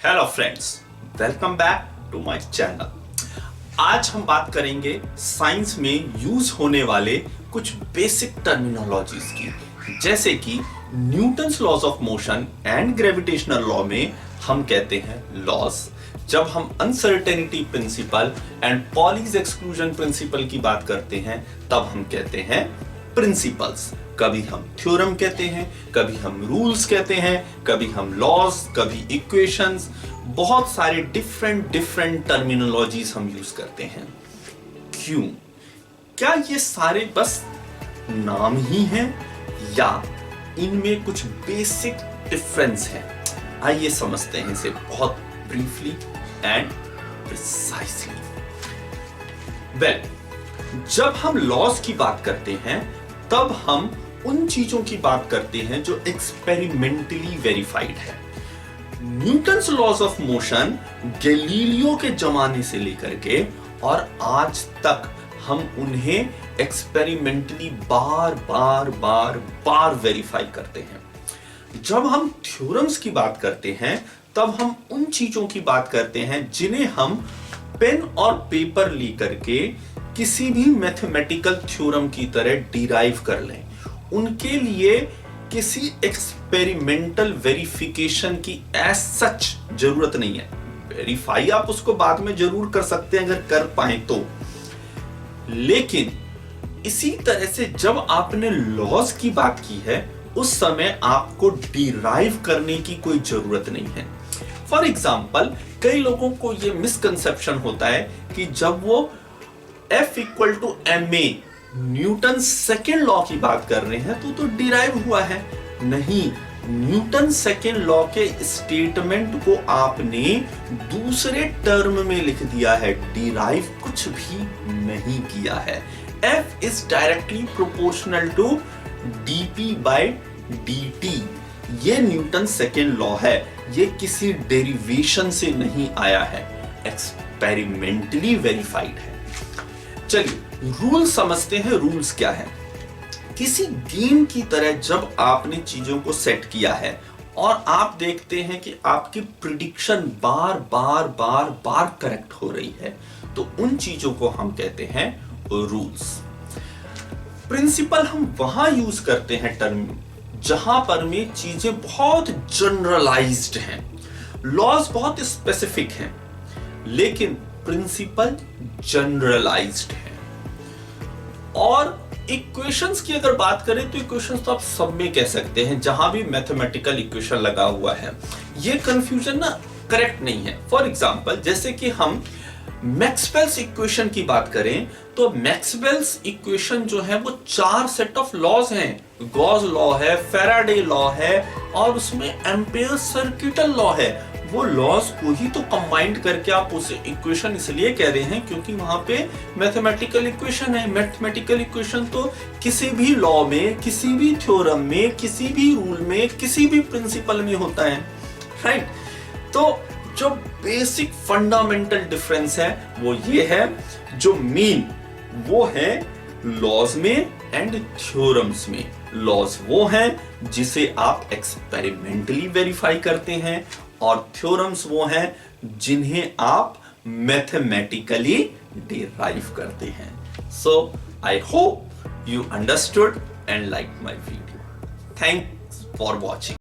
Hello friends, welcome back to my channel. आज हम बात करेंगे साइंस में यूज होने वाले कुछ बेसिक टर्मिनोलॉजीज की, जैसे कि Newton's laws of motion and gravitational law में हम कहते हैं लॉज। जब हम uncertainty principle and Pauli's exclusion principle की बात करते हैं तब हम कहते हैं प्रिंसिपल्स। कभी हम थ्योरम कहते हैं, कभी हम रूल्स कहते हैं, कभी हम लॉज, कभी इक्वेशंस, बहुत सारे डिफरेंट टर्मिनोलॉजीज हम यूज करते हैं। क्यों? क्या ये सारे बस नाम ही हैं या इनमें कुछ बेसिक डिफरेंस है? आइए समझते हैं इसे बहुत ब्रीफली एंड प्रिसाइसली। जब हम लॉज की बात करते हैं तब हम उन चीजों की बात करते हैं जो एक्सपेरिमेंटली वेरीफाइड है। Newton's laws of motion Galileo के जमाने से लेकर के और आज तक हम उन्हें एक्सपेरिमेंटली बार वेरीफाई करते हैं। जब हम थ्योरम्स की बात करते हैं तब हम उन चीजों की बात करते हैं जिन्हें हम पेन और पेपर लेकर के किसी भी मैथमेटिकल थ्योरम की तरह डिराइव कर लें। उनके लिए किसी एक्सपेरिमेंटल वेरिफिकेशन की एज सच जरूरत नहीं है। वेरीफाई आप उसको बाद में जरूर कर सकते हैं अगर कर पाए तो, लेकिन इसी तरह से जब आपने लॉज की बात की है उस समय आपको डिराइव करने की कोई जरूरत नहीं है। फॉर एग्जाम्पल, कई लोगों को यह मिसकंसेप्शन होता है कि जब वो F equal to ma Newton second law की बात कर रहे हैं तो डिराइव हुआ है। नहीं, न्यूटन सेकेंड लॉ के स्टेटमेंट को आपने दूसरे टर्म में लिख दिया है, डिराइव कुछ भी नहीं किया है। F is directly proportional to dp by dt। ये न्यूटन सेकेंड लॉ है, ये किसी डेरिवेशन से नहीं आया है, एक्सपेरिमेंटली वेरीफाइड है। चलिए रूल समझते हैं। रूल्स क्या है? किसी गेम की तरह जब आपने चीजों को सेट किया है और आप देखते हैं कि आपकी प्रिडिक्शन बार करेक्ट हो रही है, तो उन चीजों को हम कहते हैं रूल्स। प्रिंसिपल हम वहां यूज करते हैं टर्म जहां पर में चीजें बहुत जनरलाइज्ड हैं, लॉज बहुत स्पेसिफिक हैं, लेकिन प्रिंसिपल जनरलाइज्ड है। और इक्वेशंस की अगर बात करें तो इक्वेशंस तो आप सब में कह सकते हैं, जहां भी मैथमेटिकल इक्वेशन लगा हुआ है। ये कंफ्यूजन ना करेक्ट नहीं है। फॉर एग्जांपल, जैसे कि हम मैक्सवेल्स इक्वेशन की बात करें तो मैक्सवेल्स इक्वेशन जो है वो 4 सेट ऑफ लॉज हैं। गॉस लॉ है, फैराडे लॉ है और उसमें एम्पियर सर्किटल लॉ है। वो लॉज को ही तो कंबाइंड करके आप उसे इक्वेशन इसलिए कह रहे हैं क्योंकि वहां पे मैथमेटिकल इक्वेशन है। मैथमेटिकल इक्वेशन तो किसी भी लॉ में, किसी भी थ्योरम में, किसी भी रूल में, किसी भी प्रिंसिपल में होता है, राइट? तो जो बेसिक फंडामेंटल डिफरेंस है वो ये है, जो मेन वो है लॉज में एंड थ्योरम्स में। लॉज वो हैं जिसे आप एक्सपेरिमेंटली वेरीफाई करते हैं और थ्योरम्स वो हैं जिन्हें आप मैथमेटिकली डिराइव करते हैं। So I hope you understood and like my video. Thanks for watching.